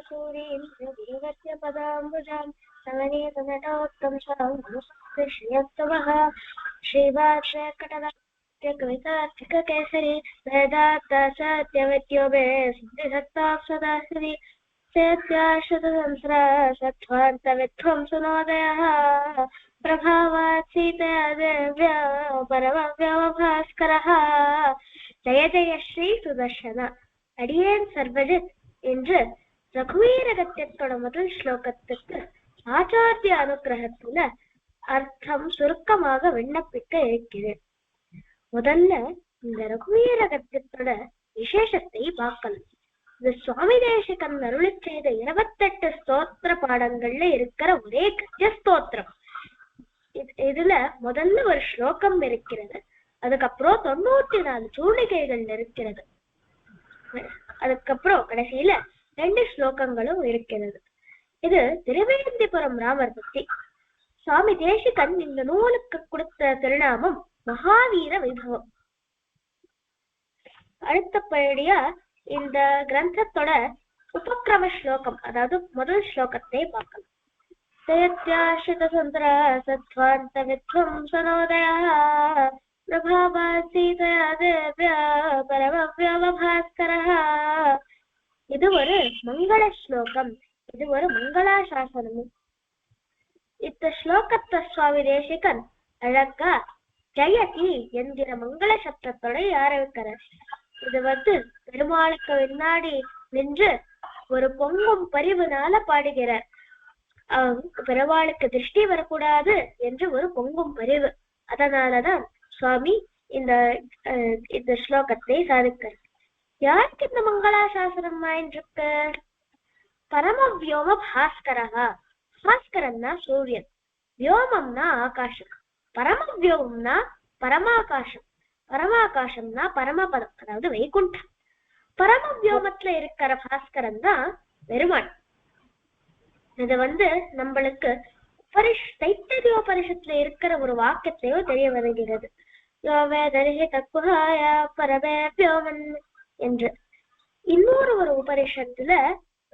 सूरीं गुरुवर्य पदाम्बुजां नवनीतनटोत्तम श्रियस्तवः श्रीवार्षकटनाट्यकवितार्थिककेसरी वेदान्ताचार्यविद्योमे सिद्धिसत्तां सदा श्री चैत्याशतसहस्रा सत्त्वान्तविध्वंसनोदयः प्रभावात् सीतया देव्या परमव्योमभास्करः. जय जय श्री सुदर्शन. அடியேன் சர்வஜித் என்று ரகுவீரகத்தியத்தோட முதல் ஸ்லோகத்துக்கு ஆச்சாரிய அனுகிரகத்துல அர்த்தம் சுருக்கமாக விண்ணப்பிக்க இருக்கிறேன். முதல்ல இந்த ரகுவீரகத்தியத்தோட விசேஷத்தை பார்க்கலாம். இது சுவாமி தேசிகன் அருளி செய்த 28 ஸ்தோத்திர பாடங்கள்ல இருக்கிற ஒரே கத்திய ஸ்தோத்திரம். இதுல முதல்ல ஒரு ஸ்லோகம் இருக்கிறது, அதுக்கப்புறம் 94 சூழிகைகள் இருக்கிறது, அதுக்கப்புறம் கடைசியில 2 ஸ்லோகங்களும் இருக்கிறது. இது திருவேந்திபுரம் ராமர் பத்தி. சுவாமி தேசிகன் இந்த நூலுக்கு கொடுத்த திருநாமம் மகாவீர வைபவம். அடுத்தபடியா இந்த கிரந்தத்தோட உபக்கிரம ஸ்லோகம், அதாவது முதல் ஸ்லோகத்தை பார்க்கலாம். சத்யாசிதசுந்தர சத்வாந்த வித்வம்சனோதயः பிரபாவாத் சீதயா தேவ்யா பரமவ்யோமபாஸ்கரः. இது ஒரு மங்கள ஸ்லோகம், இது ஒரு மங்களாசாசனமும். இந்த ஸ்லோகத்தை சுவாமி தேசிகன் அழகா ஜெயதி என்கிற மங்கள சப்தத்தோட ஆரம்பிக்கிறார். இது பெருமாளுக்கு முன்னாடி நின்று ஒரு பொங்கும் பரிவுனால பாடுகிறார். பெருமாளுக்கு திருஷ்டி வரக்கூடாது என்று ஒரு பொங்கும் பரிவு. அதனாலதான் சுவாமி இந்த ஸ்லோகத்தை சாதிக்கிறார். யாருக்கு இந்த மங்களாசாசனம் ஆயின்றிருக்கு? பரமவ்யோம பாஸ்கரஹா. பாஸ்கரன்னா சூரியன், வியோமம்னா ஆகாசம், பரமவ்யோமம்னா பரமாகாசம், பரமாகாசம்னா பரமபதம், அதாவது வைகுண்டம். பரமவியோமத்துல இருக்கிற பாஸ்கரன் தான் பெருமாள். இது நம்மளுக்கு தைத்தரியோபனிஷத்துல இருக்கிற ஒரு வாக்கியத்தையோ தெரிய வருகிறது. பரமவியோமன் என்று. இன்னொரு ஒரு உபனிஷத்துல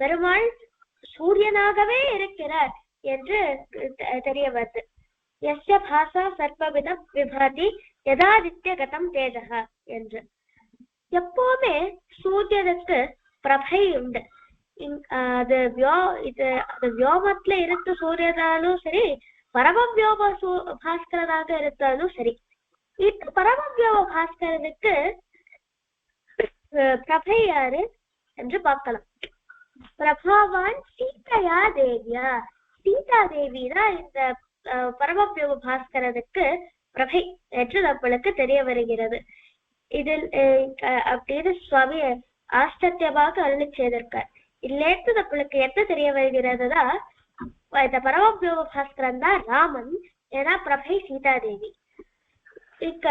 பெருமாள் சூரியனாகவே இருக்கிறார் என்று தெரிய வருது. யஸ்ய பாசா சர்வவிதம் விபாதி யதாதித்ய கதம் தேஜஹ என்று. எப்பவுமே சூரியனுக்கு பிரபை உண்டு. அது வியோமத்துல இருக்க சூரியனாலும் சரி, பரமவியோம பாஸ்கரனாக இருந்தாலும் சரி. இந்த பரமவியோம பாஸ்கரனுக்கு பிரபை யாரு என்று பார்க்கலாம். பிரபாவான் சீதையா தேவியா. சீதா தேவி தான் இந்த பரமவியோம பாஸ்கரனுக்கு பிரபை என்று நம்மளுக்கு தெரிய வருகிறது. இதில் அப்படின்னு சுவாமி ஆச்சரியமாக அருளி செய்திருக்கார். இல்லேட்டு நம்மளுக்கு என்ன தெரிய வருகிறதுனா, இந்த பரமவியோம பாஸ்கரன் தான் ராமன், ஏன்னா பிரபை சீதாதேவி. இங்க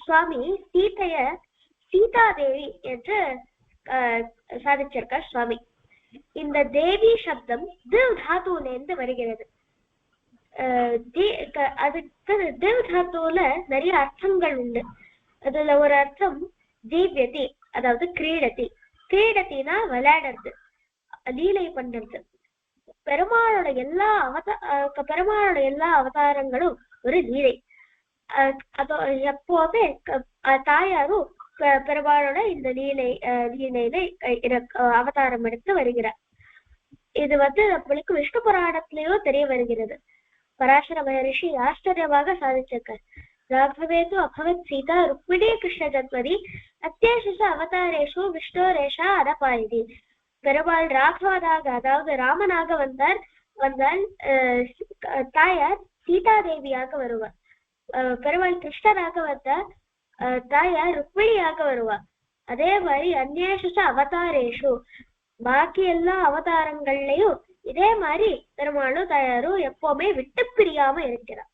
சுவாமி சீதைய சீதாதேவி என்று சாதிச்சிருக்கார் சுவாமி. இந்த தேவி சப்தம் திவ் தாத்துலேருந்து வருகிறது. அதுக்கு திவ் தாத்துல நிறைய அர்த்தங்கள் உண்டு. அதுல ஒரு அர்த்தம் தீவ்யதி, அதாவது கிரீடதி. கிரீடத்தினா விளையாடுறது, லீலை பண்றது. பெருமாளோட எல்லா அவதாரங்களும் ஒரு லீலை. எப்போதுமே தாயாரும் பெருமாளோட இந்த லீலையில அவதாரம் எடுத்து வருகிறார். இது நம்மளுக்கு விஷ்ணு புராணத்திலேயோ தெரிய வருகிறது. பராசர மகரிஷி ஆச்சரியமாக சாதிச்சிருக்கார். ராகவேது அபவத் சீதா ருக்மிணி கிருஷ்ண ஜன்மதி அத்தியாச அவதாரேஷு விஷ்ணோரேஷா அதபாயதி. பெருமாள் ராகவனாக, அதாவது ராமனாக வந்தால் தாயார் சீதாதேவியாக வருவார். பெருமாள் கிருஷ்ணனாக வந்தால் தாயார் ருக்மிணியாக வருவார். அதே மாதிரி அந்நேஷ அவதாரேஷு, பாக்கி எல்லா அவதாரங்கள்லயும் இதே மாதிரி பெருமாளும் தாயாரும் எப்பவுமே விட்டு பிரியாம இருக்கிறார்.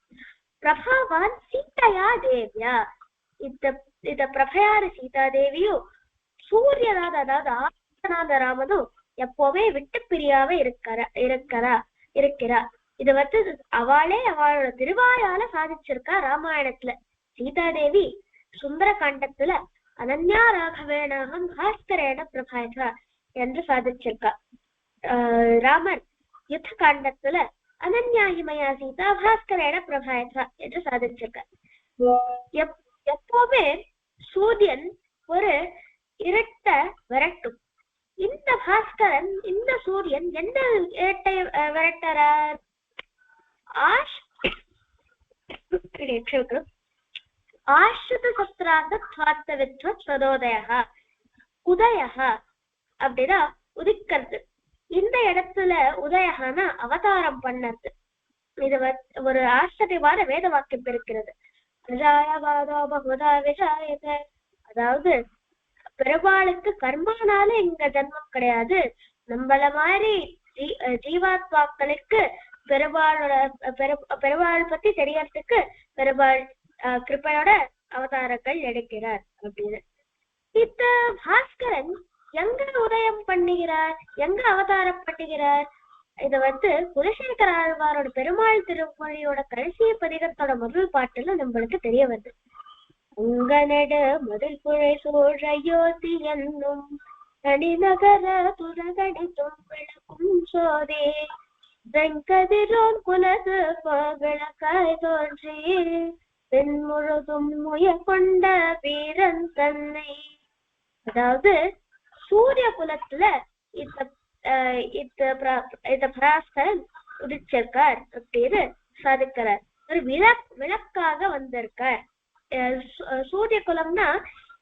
பிரபாவான் சீதையா தேவியா. இந்த பிரபையார சீதாதேவியும் சூரியனாத, அதாவது ஆதித்யநாத ராமனும் எப்பவுமே விட்டு பிரியாம இருக்கிறா. இது அவளே அவளோட திருவாயால சாதிச்சிருக்கா ராமாயணத்துல. சீதாதேவி சுந்தர காண்டத்துல அனன்யா ராகவேணாகம் பாஸ்கரேன பிரபாயகா என்று சாதிச்சிருக்கா. ராமர் யுத்த காண்டத்துல அனன்யாஹிமயா சீதா பாஸ்கரேன பிரபாயதா என்று சாதிச்சிருக்கார். எப்பவுமே சூரியன் ஒரு இருட்ட விரட்டும். இந்த பாஸ்கரன் இந்த சூரியன் எந்த இரட்டை விரட்டுறார்? ஆஷ்ரித சஸ்திரார்த்த சதோதயா உதயா அப்படின்னா உதிக்கிறது. இந்த இடத்துல உதயகான அவதாரம் பண்ணது. இது ஒரு ஆச்சரியமான வேத வாக்கியம் இருக்கிறது. அதாவது பெருமாளுக்கு கர்மானால இங்க ஜன்மம் கிடையாது. நம்மள மாதிரி ஜீவாத்மாக்களுக்கு பெருமாள் பத்தி தெரியறதுக்கு பெருமாள் கிருப்பையோட அவதாரங்கள் எடுக்கிறார் அப்படின்னு. இந்த பாஸ்கரன் எங்க உதயம் பண்ணுகிறார், எங்க அவதாரம் பண்ணுகிறார்? இத குலசேகர ஆழ்வாரோட பெருமாள் திருமொழியோட கடைசி பதிகத்தோட முதல் பாட்டுல நம்மளுக்கு தெரிய வருது. உங்கனடு முதல் புழை சோழ யோதி என்னும் தனிநகர துறகடித்தும் விளக்கும் சோதே வெங்கதிரோன் குலது விளக்காய் தோன்றி பெண் முழுதும் முய கொண்ட வீரன் தன்னை. அதாவது சூரிய குலத்துல இந்த பராஸ்கரன் உதிச்சிருக்கார் அப்படின்னு சாதிக்கிறார். ஒரு விளக்காக வந்திருக்கார். சூரிய குலம்னா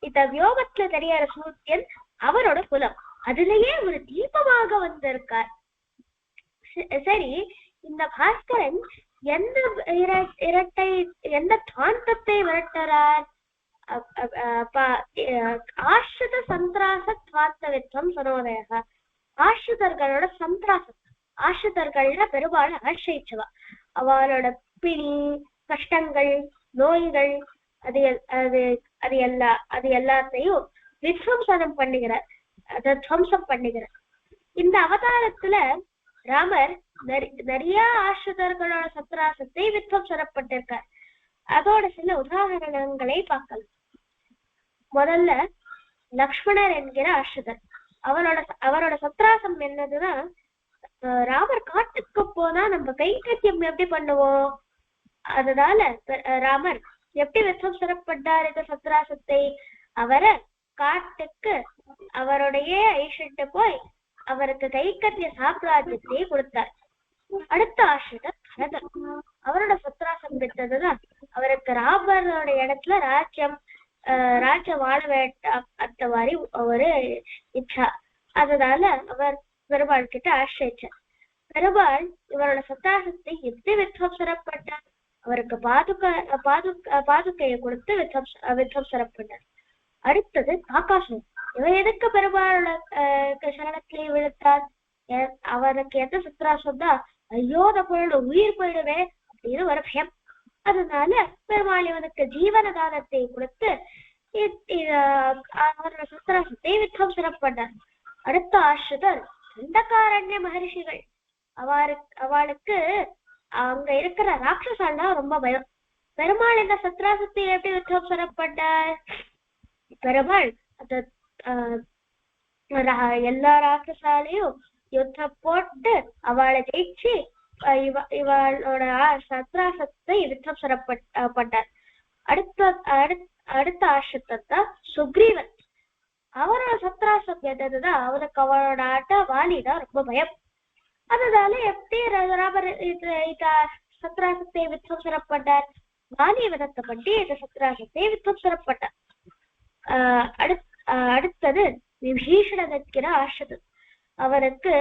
இந்த வியோகத்துல தெரியற சூரியன் அவரோட குலம், அதுலயே ஒரு தீபமாக வந்திருக்கார். சரி, இந்த பாஸ்கரன் எந்த இரட்டை எந்த தாந்தத்தை விரட்டுறார்? ஆஷ்ரித சந்திராச துவார்த்தவித்வம் சனோதயா. ஆஷ்ரிதர்களோட சந்திராசம், ஆஷ்ரிதர்கள்ல பெரும்பாலும் ஆசிரிச்சவா, அவளோட பிணி கஷ்டங்கள் நோய்கள் அது எல்லாத்தையும் வித்வம்சனம் பண்ணுகிறார், அதை துவம்சம் பண்ணுகிறார். இந்த அவதாரத்துல ராமர் நிறைய ஆசிரிதர்களோட சந்திராசத்தை வித்வம்சனப்பட்டிருக்கார். அதோட சில உதாரணங்களை பார்க்கலாம். முதல்ல லக்ஷ்மணர் என்கிற ஆசிரிதர், அவரோட சத்ராசம் என்னதுன்னா, ராமர் காட்டுக்கு போனா நம்ம கைகத்தியம் எப்படி பண்ணுவோம், அதனால ராமர் எப்படி வித்வம்சனப்பட்டார் இந்த சத்ராசத்தை? அவரை காட்டுக்கு அவருடைய ஐஷன்ட்டு போய் அவருக்கு கைகத்திய சாம்ராஜ்யத்தை கொடுத்தார். அடுத்த ஆசிரியர் பரதர், அவரோட சத்ராசம் பெற்றதுதான் அவருக்கு ராமரோட இடத்துல ராஜ்யம் வாழ வேண்டாம் அந்த மாதிரி ஒரு இச்சா. அதனால அவர் பெருமாள் கிட்ட ஆசிரிச்சார். பெருமாள் இவரோட சத்ராசத்தை எப்படி வித்வம்சனப்பட்டார்? அவருக்கு பாதுகையை கொடுத்து வித்வம்சனப்பட்டார். அடுத்தது காக்காசுரன். இவர் எதுக்கு பெருமாளோட சரணத்திலே விழுத்தார்? அவருக்கு எந்த சத்ராசம் தான், ஐயோ பொருளோட உயிர் போயிடுவே அப்படின்னு ஒரு பயம். அதனால பெருமாள் இவனுக்கு ஜீவனதானத்தை கொடுத்து அவரோட சத்ராசத்தை வித்வம்சனப்பட்டார். அடுத்த ஆசிரியர் தண்டகாரண்ய மகரிஷிகள். அவளுக்கு அங்க இருக்கிற ராட்சசால் தான் ரொம்ப பயம். பெருமாள் இந்த சத்ராசத்தை எப்படி வித்வம்சனப்பட்டார்? பெருமாள் எல்லா ராட்சசாலையும் யுத்தம் போட்டு அவளை ஜெயிச்சு இவளோட சத்ராசத்தை வித்வம்சனப்பட்டார். அடுத்த ஆசிரியர் சுக்ரீவன். அவரோட சத்ராசம் என்னதுதான், அவனுக்கு அவளோட வாலிதான் ரொம்ப பயம். அதனால எப்படி ராமர் சத்ராசத்தை வித்வம்சனப்பட்டார்? வாலிய விதத்தைப்பட்டி இந்த சத்ராசத்தை வித்வம்சனப்பட்டார். அடுத்தது விபீஷணன் என்கிற ஆசிரியர். அவருக்கு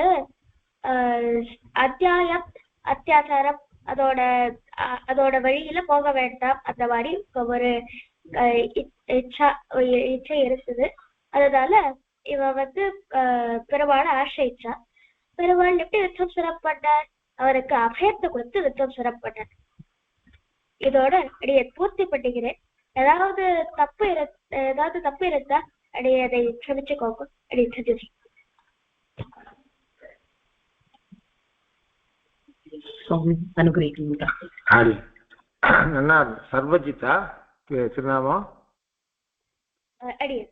அத்தியாச்சாரம் அதோட வழியில போக வேண்டாம் அந்த மாதிரி ஒரு இச்சை இருக்குது. அதனால இவ பெருமாளை ஆசிரிச்சா. பெருமாள் எப்படி வித்வம்சனப்பட்டார்? அவருக்கு அபயத்தை கொடுத்து வித்வம்சனப்பட்டார். இதோட அடியை பூர்த்தி பண்ணுகிறேன். ஏதாவது தப்பு இருந்தா அடியை அதை க்ஷமிச்சுக்கோங்க. அடி சஜி அனுகிரகிக்கிறீங்களா? சர்வஜிதா திருநாமம். அடியே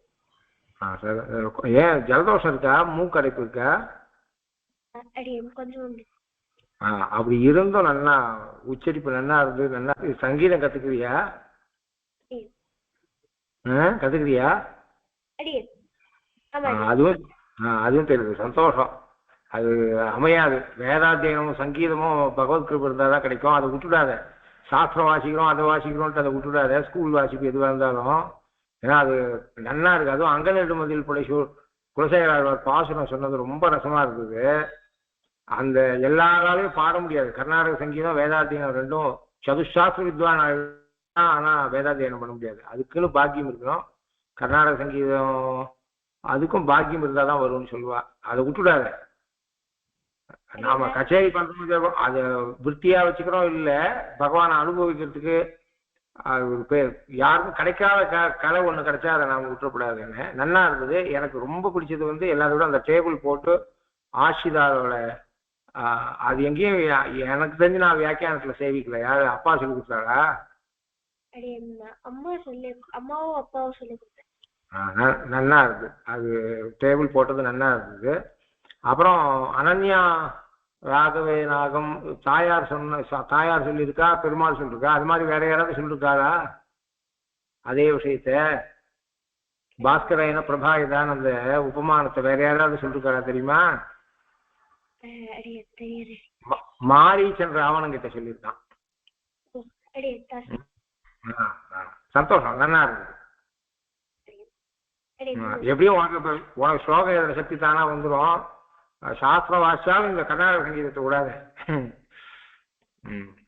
ஏன் ஜலதோஷம் இருக்கா? மூக்கு அடைப்பு இருக்கா? அடியேன் கொஞ்சம் உண்டு. அப்படி இருந்தும் நல்லா உச்சரிப்பு நல்லா இருந்து நல்லா சங்கீதம் கத்துக்கிறியா? கத்துக்கிறியா? அடியேன் அதுவும் அதுவும் தெரியுது, சந்தோஷம். அது அமையாது. வேதாத்தியனமும் சங்கீதமும் பகவத் கிருபை இருந்தால் தான் கிடைக்கும். அதை விட்டுடாத. சாஸ்திரம் வாசிக்கிறோம், அதை வாசிக்கிறோம்ட்டு அதை விட்டுடாத. ஸ்கூல் வாசிப்பு எதுவாக இருந்தாலும், ஏன்னா அது நல்லா இருக்கு. அதுவும் அங்கநெடு மதில் புடைசூர் குலசேகராழ்வார் பாசுரம் சொன்னது ரொம்ப ரசமா இருக்குது. அந்த எல்லாராலையும் பாட முடியாது. கர்நாடக சங்கீதம் வேதாத்தியனம் ரெண்டும் சதுசாஸ்திர வித்வான் ஆனா வேதாத்தியனம் பண்ண முடியாது. அதுக்குன்னு பாக்கியம் இருக்கணும். கர்நாடக சங்கீதம் அதுக்கும் பாக்கியம் இருந்தால் தான் வரும்னு சொல்லுவா. அதை விட்டுடாத. நாம கச்சேரி பண்றது அதை விற்த்தியா வச்சுக்கிறோம் இல்லை, பகவானை அனுபவிக்கிறதுக்கு ஒரு பேர். யாருக்கும் கிடைக்காத கலை ஒன்று கிடைச்சா அதை நாம விட்டுறப்படாதுன்னு நல்லா இருந்தது. எனக்கு ரொம்ப பிடிச்சது வந்து எல்லாரோட அந்த டேபிள் போட்டு ஆஷிதாரோட அது எங்கேயும் எனக்கு தெரிஞ்சு நான் வியாக்கியானத்துல சேவிக்கல. யாரு அப்பா சொல்லி கொடுத்தாரா? அம்மாவும் அப்பாவும் சொல்லி கொடுத்தாங்க. நல்லா இருக்கு. அது டேபிள் போட்டது நல்லா இருந்தது. அப்புறம் அனன்யா ராகவே நாகம் தாயார் சொல்லியிருக்கா, பெருமாள் சொல்லியிருக்கா. அது மாதிரி வேற யாராவது சொல்லியிருக்காரா அதே விஷயத்த? பாஸ்கராயன பிரபாயுதான் அந்த உபமானத்தை வேற யாராவது சொல்லியிருக்காரா தெரியுமா? மாரீச்சன் ராவணன் கிட்ட சொல்லியிருக்கான். சந்தோஷம், நல்லா இருக்கு. எப்படியும் உனக்கு ஸ்லோகம் எழுதுற சக்தி தானா வந்துடும். சாஸ்திரம் வாசிச்சாலும் இந்த கர்நாடக சங்கீதத்தை விடாது.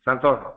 சந்தோஷம்.